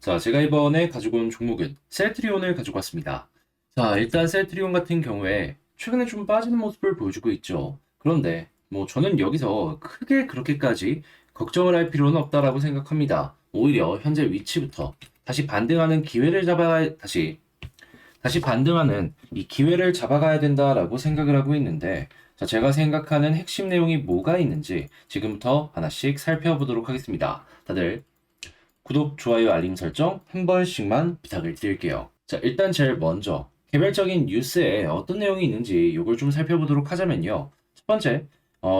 자, 제가 이번에 가지고 온 종목은 셀트리온을 가지고 왔습니다. 자, 일단 셀트리온 같은 경우에 최근에 좀 빠지는 모습을 보여주고 있죠. 그런데 저는 여기서 크게 그렇게까지 걱정을 할 필요는 없다라고 생각합니다. 오히려 현재 위치부터 다시 반등하는 기회를 잡아야 다시 반등하는 이 기회를 잡아가야 된다라고 생각을 하고 있는데, 자, 제가 생각하는 핵심 내용이 뭐가 있는지 지금부터 하나씩 살펴보도록 하겠습니다. 다들 구독, 좋아요, 알림 설정 한 번씩만 부탁을 드릴게요. 자, 일단 제일 먼저 개별적인 뉴스에 어떤 내용이 있는지 이걸 좀 살펴보도록 하자면요. 첫 번째,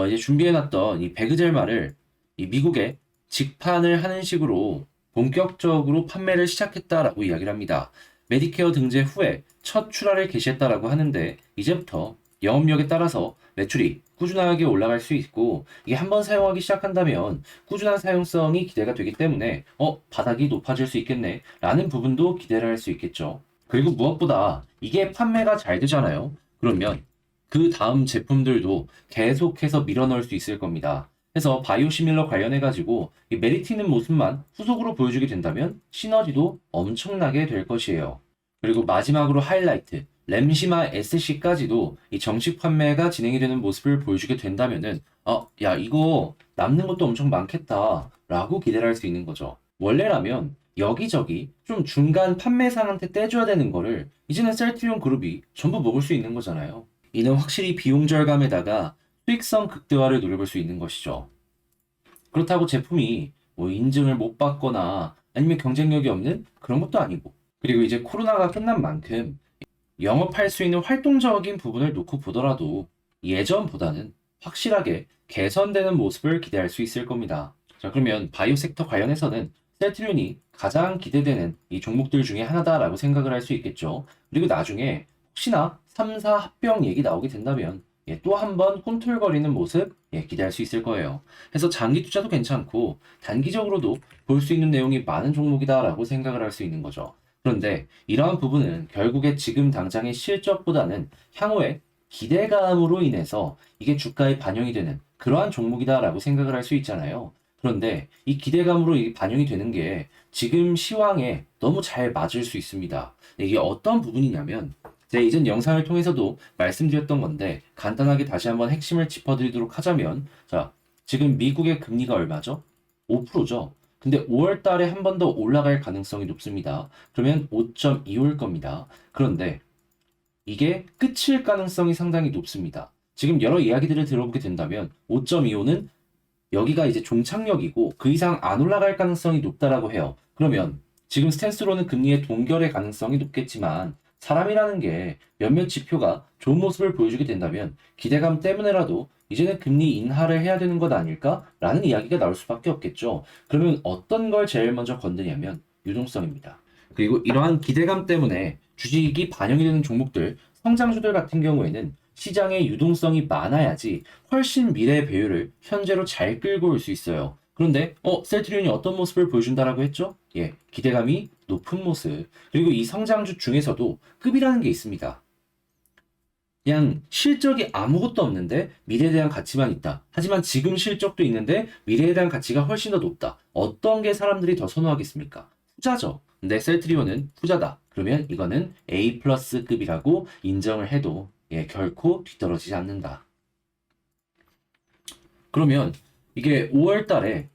이제 준비해놨던 이 배그젤마를 이 미국에 직판을 하는 식으로 본격적으로 판매를 시작했다라고 이야기를 합니다. 메디케어 등재 후에 첫 출하를 개시했다라고 하는데, 이제부터 영업력에 따라서 매출이 꾸준하게 올라갈 수 있고, 이게 한번 사용하기 시작한다면 꾸준한 사용성이 기대가 되기 때문에 바닥이 높아질 수 있겠네 라는 부분도 기대를 할 수 있겠죠. 그리고 무엇보다 이게 판매가 잘 되잖아요. 그러면 그 다음 제품들도 계속해서 밀어넣을 수 있을 겁니다. 그래서 바이오시밀러 관련해가지고 이 메리트 있는 모습만 후속으로 보여주게 된다면 시너지도 엄청나게 될 것이에요. 그리고 마지막으로 하이라이트, 램시마 SC까지도 이 정식 판매가 진행이 되는 모습을 보여주게 된다면은 야, 이거 남는 것도 엄청 많겠다 라고 기대를 할 수 있는 거죠. 원래라면 여기저기 좀 중간 판매상한테 떼줘야 되는 거를 이제는 셀트리온 그룹이 전부 먹을 수 있는 거잖아요. 이는 확실히 비용 절감에다가 수익성 극대화를 노려볼 수 있는 것이죠. 그렇다고 제품이 인증을 못 받거나 아니면 경쟁력이 없는 그런 것도 아니고, 그리고 이제 코로나가 끝난 만큼 영업할 수 있는 활동적인 부분을 놓고 보더라도 예전보다는 확실하게 개선되는 모습을 기대할 수 있을 겁니다. 자, 그러면 바이오 섹터 관련해서는 셀트리온이 가장 기대되는 이 종목들 중에 하나다라고 생각을 할 수 있겠죠. 그리고 나중에 혹시나 3사 합병 얘기 나오게 된다면 또 한 번 꿈틀거리는 모습 기대할 수 있을 거예요. 그래서 장기 투자도 괜찮고 단기적으로도 볼 수 있는 내용이 많은 종목이다라고 생각을 할 수 있는 거죠. 그런데 이러한 부분은 결국에 지금 당장의 실적보다는 향후에 기대감으로 인해서 이게 주가에 반영이 되는 그러한 종목이다라고 생각을 할 수 있잖아요. 그런데 이 기대감으로 이 반영이 되는 게 지금 시황에 너무 잘 맞을 수 있습니다. 이게 어떤 부분이냐면, 제가 이전 영상을 통해서도 말씀드렸던 건데 간단하게 다시 한번 핵심을 짚어드리도록 하자면, 자, 지금 미국의 금리가 얼마죠? 5%죠. 근데 5월 달에 한 번 더 올라갈 가능성이 높습니다. 그러면 5.25일 겁니다. 그런데 이게 끝일 가능성이 상당히 높습니다. 지금 여러 이야기들을 들어보게 된다면 5.25는 여기가 이제 종착역이고 그 이상 안 올라갈 가능성이 높다라고 해요. 그러면 지금 스탠스로는 금리의 동결의 가능성이 높겠지만, 사람이라는 게 몇몇 지표가 좋은 모습을 보여주게 된다면 기대감 때문에라도 이제는 금리 인하를 해야 되는 것 아닐까라는 이야기가 나올 수밖에 없겠죠. 그러면 어떤 걸 제일 먼저 건드냐면 유동성입니다. 그리고 이러한 기대감 때문에 주식이 반영이 되는 종목들, 성장주들 같은 경우에는 시장의 유동성이 많아야지 훨씬 미래 배율을 현재로 잘 끌고 올 수 있어요. 그런데 셀트리온이 어떤 모습을 보여준다라고 했죠? 기대감이 높은 모습. 그리고 이 성장주 중에서도 급이라는 게 있습니다. 그냥 실적이 아무것도 없는데 미래에 대한 가치만 있다. 하지만 지금 실적도 있는데 미래에 대한 가치가 훨씬 더 높다. 어떤 게 사람들이 더 선호하겠습니까? 후자죠. 근데 셀트리온은 후자다. 그러면 이거는 A 플러스급이라고 인정을 해도 결코 뒤떨어지지 않는다. 그러면 이게 5월 달에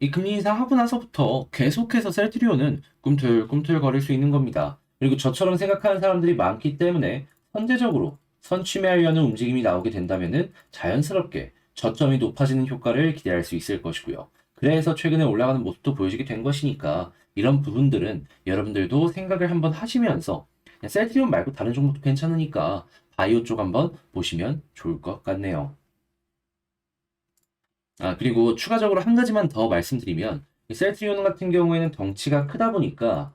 이 금리 인상하고 나서부터 계속해서 셀트리온은 꿈틀꿈틀 거릴 수 있는 겁니다. 그리고 저처럼 생각하는 사람들이 많기 때문에 선제적으로 선취매하려는 움직임이 나오게 된다면은 자연스럽게 저점이 높아지는 효과를 기대할 수 있을 것이고요. 그래서 최근에 올라가는 모습도 보여지게 된 것이니까 이런 부분들은 여러분들도 생각을 한번 하시면서 그냥 셀트리온 말고 다른 종목도 괜찮으니까 바이오 쪽 한번 보시면 좋을 것 같네요. 그리고 추가적으로 한 가지만 더 말씀드리면, 이 셀트리온 같은 경우에는 덩치가 크다 보니까,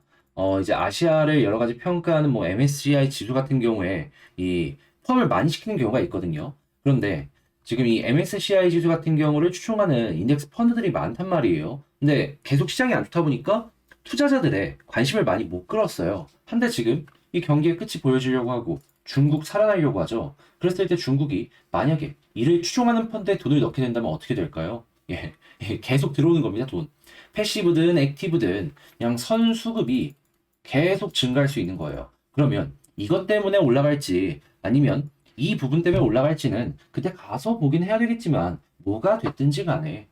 이제 아시아를 여러 가지 평가하는 MSCI 지수 같은 경우에 이 포함을 많이 시키는 경우가 있거든요. 그런데 지금 이 MSCI 지수 같은 경우를 추종하는 인덱스 펀드들이 많단 말이에요. 근데 계속 시장이 안 좋다 보니까 투자자들의 관심을 많이 못 끌었어요. 한데 지금 이 경기의 끝이 보여지려고 하고 중국 살아나려고 하죠. 그랬을 때 중국이 만약에 이를 추종하는 펀드에 돈을 넣게 된다면 어떻게 될까요? 예, 계속 들어오는 겁니다, 돈. 패시브든 액티브든 그냥 선수급이 계속 증가할 수 있는 거예요. 그러면 이것 때문에 올라갈지 아니면 이 부분 때문에 올라갈지는 그때 가서 보긴 해야 되겠지만 뭐가 됐든지 간에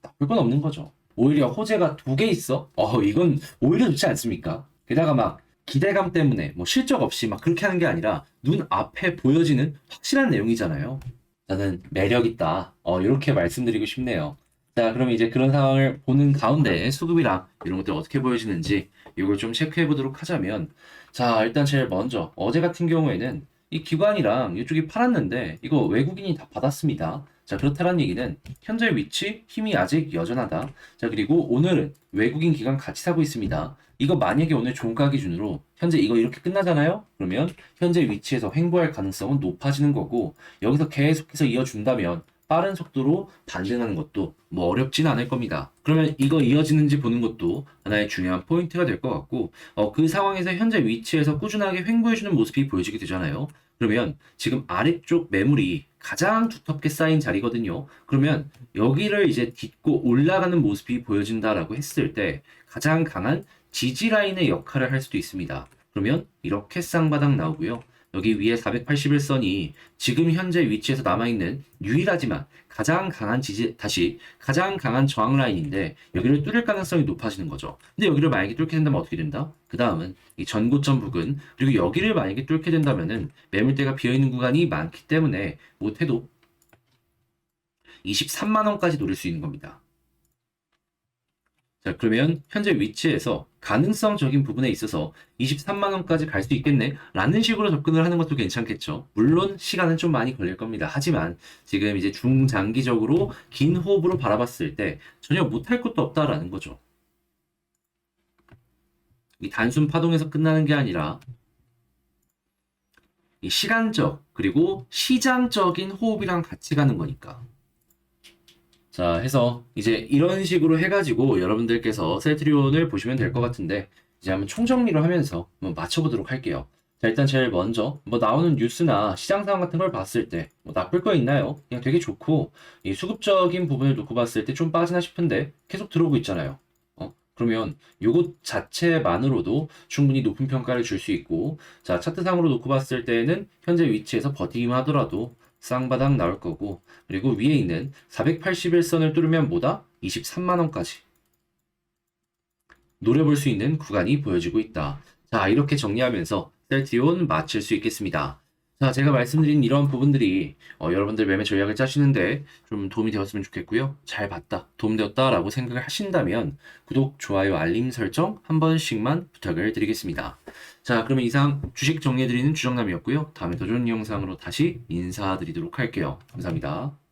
나쁠 건 없는 거죠. 오히려 호재가 두 개 있어? 이건 오히려 좋지 않습니까? 게다가 막 기대감 때문에 뭐 실적 없이 막 그렇게 하는 게 아니라 눈 앞에 보여지는 확실한 내용이잖아요. 저는 매력 있다. 이렇게 말씀드리고 싶네요. 자, 그러면 이제 그런 상황을 보는 가운데 수급이랑 이런 것들 어떻게 보여지는지 이걸 좀 체크해 보도록 하자면, 자, 일단 제일 먼저 어제 같은 경우에는 이 기관이랑 이쪽이 팔았는데 이거 외국인이 다 받았습니다. 자, 그렇다는 얘기는 현재 위치 힘이 아직 여전하다. 자, 그리고 오늘은 외국인 기관 같이 사고 있습니다. 이거 만약에 오늘 종가 기준으로 현재 이거 이렇게 끝나잖아요? 그러면 현재 위치에서 횡보할 가능성은 높아지는 거고, 여기서 계속해서 이어준다면 빠른 속도로 반등하는 것도 뭐 어렵진 않을 겁니다. 그러면 이거 이어지는지 보는 것도 하나의 중요한 포인트가 될 것 같고, 그 상황에서 현재 위치에서 꾸준하게 횡보해주는 모습이 보여지게 되잖아요. 그러면 지금 아래쪽 매물이 가장 두텁게 쌓인 자리거든요. 그러면 여기를 이제 딛고 올라가는 모습이 보여진다라고 했을 때 가장 강한 지지 라인의 역할을 할 수도 있습니다. 그러면 이렇게 쌍바닥 나오고요. 여기 위에 481선이 지금 현재 위치에서 남아있는 유일하지만 가장 강한 가장 강한 저항 라인인데 여기를 뚫을 가능성이 높아지는 거죠. 근데 여기를 만약에 뚫게 된다면 어떻게 된다? 그 다음은 이 전고점 부근, 그리고 여기를 만약에 뚫게 된다면은 매물대가 비어있는 구간이 많기 때문에 못해도 23만원까지 노릴 수 있는 겁니다. 자, 그러면 현재 위치에서 가능성적인 부분에 있어서 23만원까지 갈 수 있겠네? 라는 식으로 접근을 하는 것도 괜찮겠죠. 물론 시간은 좀 많이 걸릴 겁니다. 하지만 지금 이제 중장기적으로 긴 호흡으로 바라봤을 때 전혀 못할 것도 없다라는 거죠. 이 단순 파동에서 끝나는 게 아니라 이 시간적 그리고 시장적인 호흡이랑 같이 가는 거니까. 자, 해서 이제 이런 식으로 해가지고 여러분들께서 셀트리온을 보시면 될 것 같은데, 이제 한번 총정리를 하면서 한번 맞춰보도록 할게요. 자, 일단 제일 먼저 뭐 나오는 뉴스나 시장 상황 같은 걸 봤을 때 뭐 나쁠 거 있나요? 그냥 되게 좋고, 이 수급적인 부분을 놓고 봤을 때 좀 빠지나 싶은데 계속 들어오고 있잖아요. 그러면 요것 자체만으로도 충분히 높은 평가를 줄 수 있고, 자, 차트상으로 놓고 봤을 때는 현재 위치에서 버티기만 하더라도 쌍바닥 나올 거고, 그리고 위에 있는 481선을 뚫으면 뭐다? 23만원까지 노려볼 수 있는 구간이 보여지고 있다. 자, 이렇게 정리하면서 셀트리온 마칠 수 있겠습니다. 자, 제가 말씀드린 이런 부분들이 여러분들 매매 전략을 짜시는데 좀 도움이 되었으면 좋겠고요. 잘 봤다, 도움되었다 라고 생각을 하신다면 구독, 좋아요, 알림 설정 한 번씩만 부탁을 드리겠습니다. 자, 그러면 이상 주식 정리해드리는 주정남이었고요. 다음에 더 좋은 영상으로 다시 인사드리도록 할게요. 감사합니다.